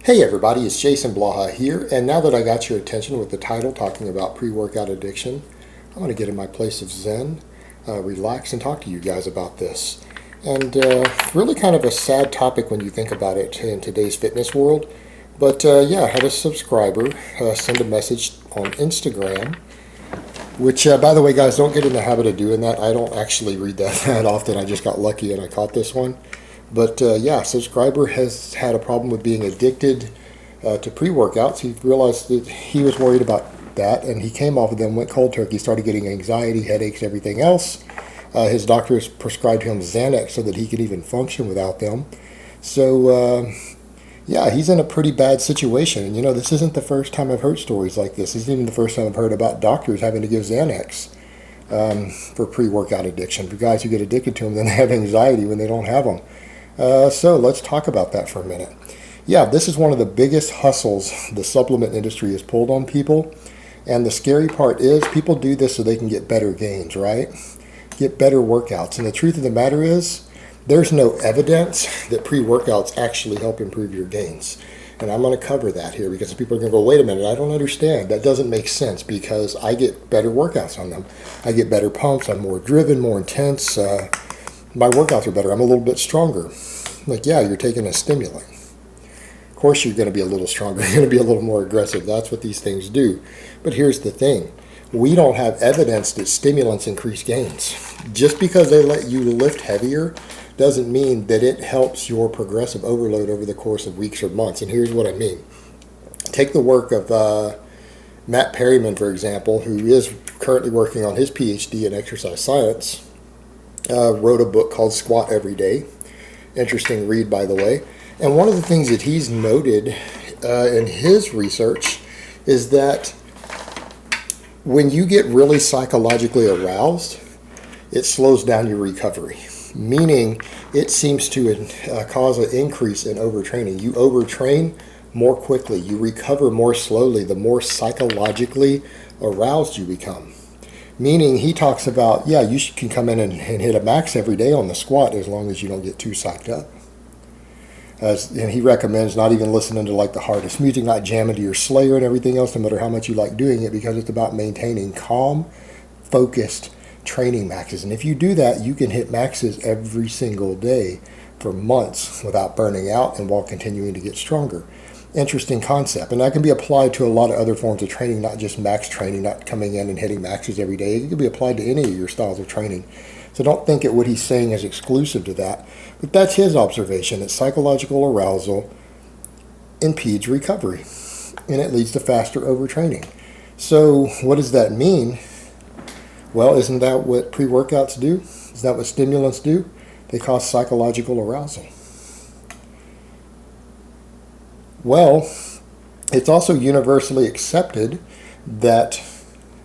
Hey everybody, it's Jason Blaha here, and now that I got your attention with the title talking about pre-workout addiction, I'm going to get in my place of zen, relax, and talk to you guys about this. And really kind of a sad topic when you think about it in today's fitness world. But yeah, I had a subscriber send a message on Instagram, which by the way guys, don't get in the habit of doing that. I don't actually read that often. I just got lucky and I caught this one. But yeah, subscriber has had a problem with being addicted to pre-workouts. He realized that he was worried about that, and he came off of them, went cold turkey, started getting anxiety, headaches, everything else. His doctors prescribed him Xanax so that he could even function without them. So yeah, he's in a pretty bad situation. And you know, this isn't the first time I've heard stories like this. This isn't even the first time I've heard about doctors having to give Xanax for pre-workout addiction. For guys who get addicted to them, then they have anxiety when they don't have them. So let's talk about that for a minute. Yeah, this is one of the biggest hustles the supplement industry has pulled on people. And the scary part is people do this so they can get better gains, right? Get better workouts. And the truth of the matter is there's no evidence that pre-workouts actually help improve your gains. And I'm going to cover that here because people are going to go, wait a minute, I don't understand. That doesn't make sense because I get better workouts on them. I get better pumps. I'm more driven, more intense. My workouts are better. I'm a little bit stronger. Like, yeah, you're taking a stimulant. Of course, you're going to be a little stronger. You're going to be a little more aggressive. That's what these things do. But here's the thing. We don't have evidence that stimulants increase gains. Just because they let you lift heavier doesn't mean that it helps your progressive overload over the course of weeks or months. And here's what I mean. Take the work of Matt Perryman, for example, who is currently working on his PhD in exercise science. Wrote a book called Squat Every Day. Interesting read, by the way. And one of the things that he's noted in his research is that when you get really psychologically aroused, it slows down your recovery. Meaning it seems to cause an increase in overtraining. You overtrain more quickly. You recover more slowly the more psychologically aroused you become. Meaning he talks about, yeah, you can come in and hit a max every day on the squat as long as you don't get too psyched up. And he recommends not even listening to like the hardest music, not jamming to your Slayer and everything else, no matter how much you like doing it, because it's about maintaining calm, focused training maxes. And if you do that, you can hit maxes every single day for months without burning out and while continuing to get stronger. Interesting concept, and that can be applied to a lot of other forms of training, not just max training, not coming in and hitting maxes every day. It can be applied to any of your styles of training. So don't think that what he's saying is exclusive to that, but that's his observation, that psychological arousal impedes recovery, and it leads to faster overtraining. So what does that mean? Well, isn't that what pre-workouts do? Is that what stimulants do? They cause psychological arousal. Well, it's also universally accepted that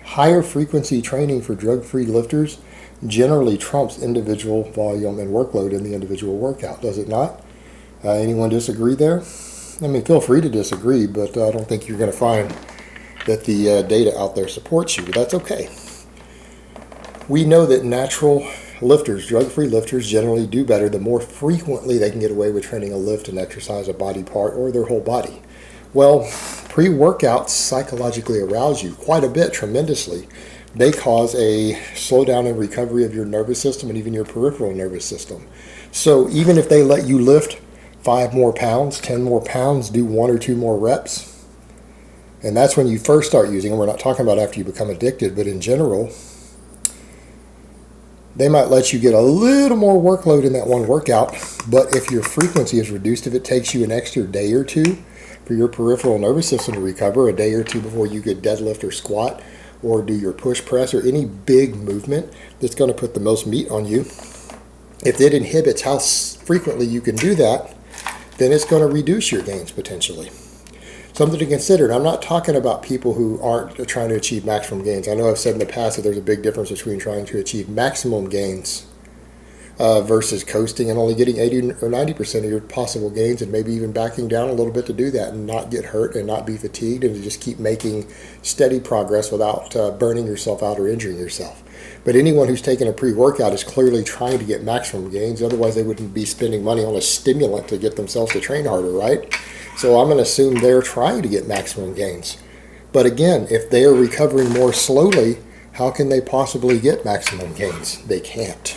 higher frequency training for drug-free lifters generally trumps individual volume and workload in the individual workout, does it not? Anyone disagree there? I mean, feel free to disagree, but I don't think you're going to find that the data out there supports you, but that's okay. We know that natural lifters, drug-free lifters, generally do better the more frequently they can get away with training a lift and exercise a body part or their whole body. Well, pre-workouts psychologically arouse you quite a bit, tremendously. They cause a slowdown in recovery of your nervous system and even your peripheral nervous system. So even if they let you lift 5 more pounds, 10 more pounds, do 1 or 2 more reps, and that's when you first start using them. We're not talking about after you become addicted, but in general, they might let you get a little more workload in that one workout, but if your frequency is reduced, if it takes you an extra day or two for your peripheral nervous system to recover, a day or two before you could deadlift or squat or do your push press or any big movement that's going to put the most meat on you, if it inhibits how frequently you can do that, then it's going to reduce your gains potentially. Something to consider. And I'm not talking about people who aren't trying to achieve maximum gains. I know I've said in the past that there's a big difference between trying to achieve maximum gains versus coasting and only getting 80 or 90% of your possible gains, and maybe even backing down a little bit to do that and not get hurt and not be fatigued and to just keep making steady progress without burning yourself out or injuring yourself. But anyone who's taking a pre-workout is clearly trying to get maximum gains. Otherwise, they wouldn't be spending money on a stimulant to get themselves to train harder, right? So I'm going to assume they're trying to get maximum gains. But again, if they are recovering more slowly, how can they possibly get maximum gains? They can't.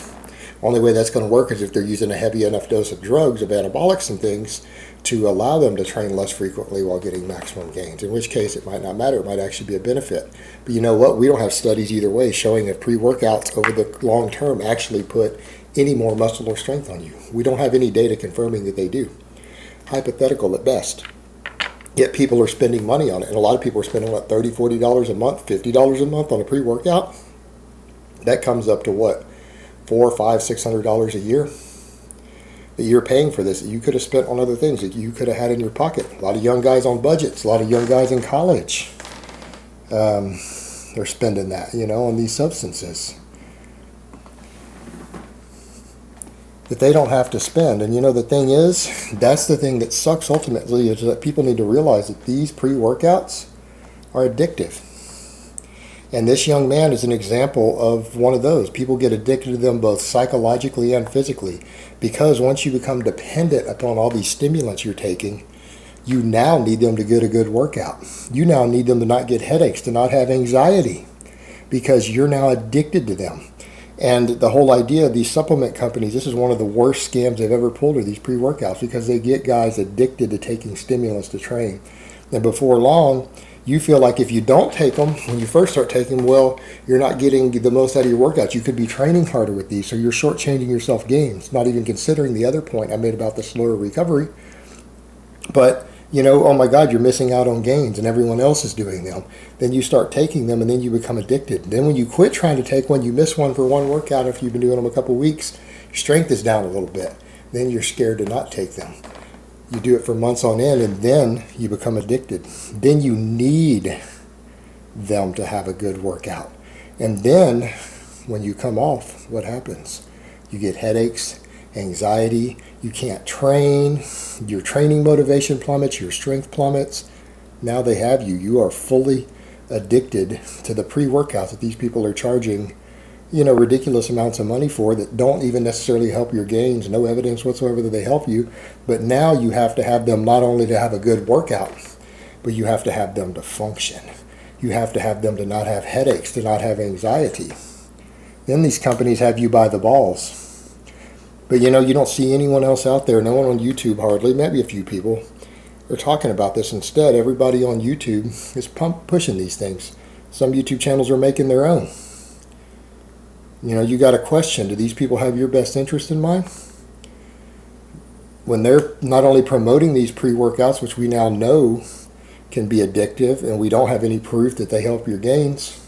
Only way that's going to work is if they're using a heavy enough dose of drugs, of anabolics and things, to allow them to train less frequently while getting maximum gains, in which case it might not matter. It might actually be a benefit. But you know what? We don't have studies either way showing if pre-workouts over the long term actually put any more muscle or strength on you. We don't have any data confirming that they do. Hypothetical at best. Yet people are spending money on it. And a lot of people are spending, what, $30, $40 a month, $50 a month on a pre-workout? That comes up to what? $400, $500, $600 a year that you're paying for this, that you could have spent on other things that you could have had in your pocket. A lot of young guys on budgets, a lot of young guys in college, they're spending that, on these substances that they don't have to spend. And the thing is, that's the thing that sucks ultimately, is that people need to realize that these pre-workouts are addictive. And this young man is an example of one of those. People get addicted to them both psychologically and physically, because once you become dependent upon all these stimulants you're taking, you now need them to get a good workout. You now need them to not get headaches, to not have anxiety, because you're now addicted to them. And the whole idea of these supplement companies, this is one of the worst scams they've ever pulled, are these pre-workouts, because they get guys addicted to taking stimulants to train. And before long, you feel like if you don't take them, when you first start taking them, well, you're not getting the most out of your workouts. You could be training harder with these, so you're shortchanging yourself gains, not even considering the other point I made about the slower recovery. But, oh my God, you're missing out on gains and everyone else is doing them. Then you start taking them and then you become addicted. Then when you quit trying to take one, you miss one for one workout after you've been doing them a couple of weeks, your strength is down a little bit. Then you're scared to not take them. You do it for months on end, and then you become addicted. Then you need them to have a good workout. And then when you come off, what happens? You get headaches, anxiety, you can't train, your training motivation plummets, your strength plummets. Now they have you. You are fully addicted to the pre-workouts that these people are charging ridiculous amounts of money for, that don't even necessarily help your gains, no evidence whatsoever that they help you. But now you have to have them not only to have a good workout, but you have to have them to function. You have to have them to not have headaches, to not have anxiety. Then these companies have you by the balls. But you don't see anyone else out there, no one on YouTube hardly, maybe a few people, are talking about this. Instead, everybody on YouTube is pushing these things. Some YouTube channels are making their own. You got a question. Do these people have your best interest in mind? When they're not only promoting these pre-workouts, which we now know can be addictive, and we don't have any proof that they help your gains.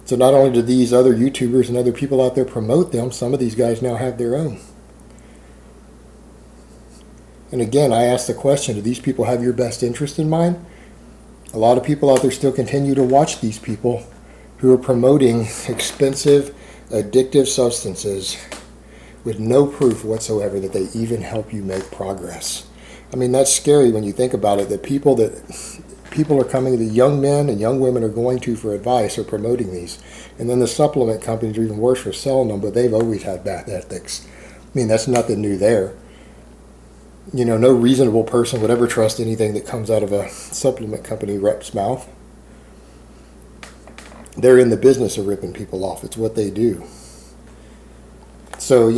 So not only do these other YouTubers and other people out there promote them, some of these guys now have their own. And again, I ask the question, do these people have your best interest in mind? A lot of people out there still continue to watch these people who are promoting expensive, addictive substances with no proof whatsoever that they even help you make progress. I mean, that's scary when you think about it, that people are coming, the young men and young women are going to for advice or promoting these. And then the supplement companies are even worse for selling them, but they've always had bad ethics. I mean, that's nothing new there. No reasonable person would ever trust anything that comes out of a supplement company rep's mouth. They're in the business of ripping people off. It's what they do. So,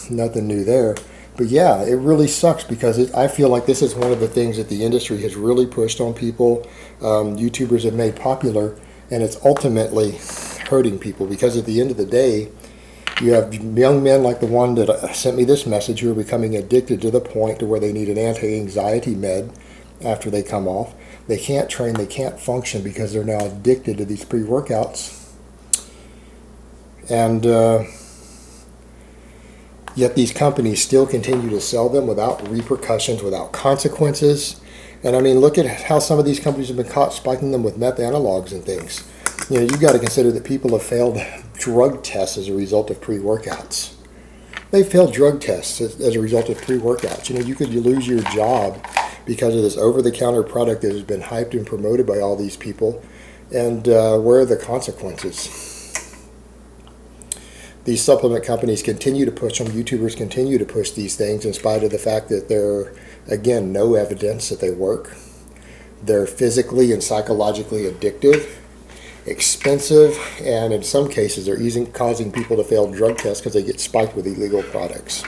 nothing new there. But yeah, it really sucks, because I feel like this is one of the things that the industry has really pushed on people. YouTubers have made popular, and it's ultimately hurting people, because at the end of the day, you have young men like the one that sent me this message who are becoming addicted to the point to where they need an anti-anxiety med after they come off. They can't train, they can't function, because they're now addicted to these pre-workouts. And yet these companies still continue to sell them without repercussions, without consequences. And I mean, look at how some of these companies have been caught spiking them with meth analogs and things. You've got to consider that people have failed drug tests as a result of pre-workouts. They failed drug tests as a result of pre-workouts. You could lose your job because of this over-the-counter product that has been hyped and promoted by all these people. And where are the consequences? These supplement companies continue to push them. YouTubers continue to push these things in spite of the fact that they're Again, no evidence that they work. They're physically and psychologically addictive, expensive, and in some cases they're causing people to fail drug tests because they get spiked with illegal products.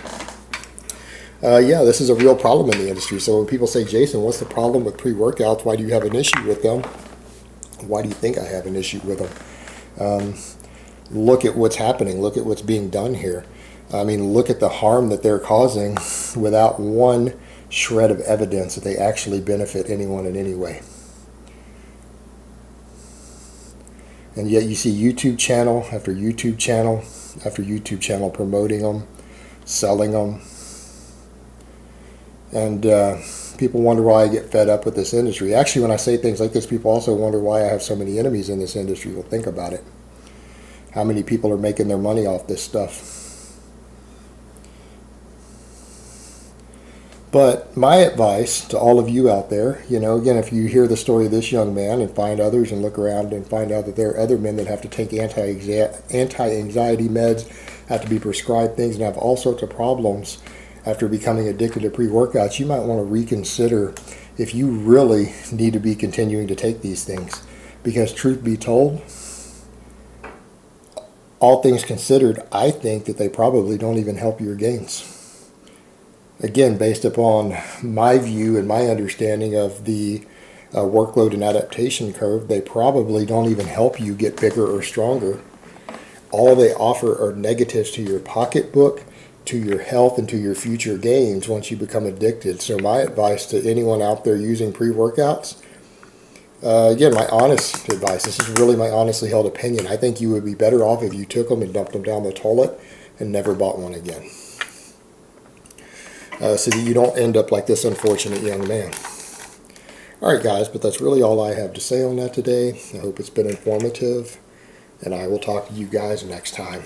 Yeah, this is a real problem in the industry. So when people say, Jason, what's the problem with pre-workouts? Why do you have an issue with them? Why do you think I have an issue with them? Look at what's happening. Look at what's being done here. I mean, look at the harm that they're causing without one shred of evidence that they actually benefit anyone in any way. And yet you see YouTube channel after YouTube channel after YouTube channel promoting them, selling them. And people wonder why I get fed up with this industry. Actually, when I say things like this, people also wonder why I have so many enemies in this industry. Well, think about it. How many people are making their money off this stuff? But my advice to all of you out there, again, if you hear the story of this young man and find others and look around and find out that there are other men that have to take anti-anxiety meds, have to be prescribed things, and have all sorts of problems after becoming addicted to pre-workouts, you might want to reconsider if you really need to be continuing to take these things. Because truth be told, all things considered, I think that they probably don't even help your gains. Again, based upon my view and my understanding of the workload and adaptation curve, they probably don't even help you get bigger or stronger. All they offer are negatives to your pocketbook, to your health, and to your future gains once you become addicted. So my advice to anyone out there using pre-workouts, again, my honest advice, this is really my honestly held opinion. I think you would be better off if you took them and dumped them down the toilet and never bought one again. So that you don't end up like this unfortunate young man. Alright guys, but that's really all I have to say on that today. I hope it's been informative, and I will talk to you guys next time.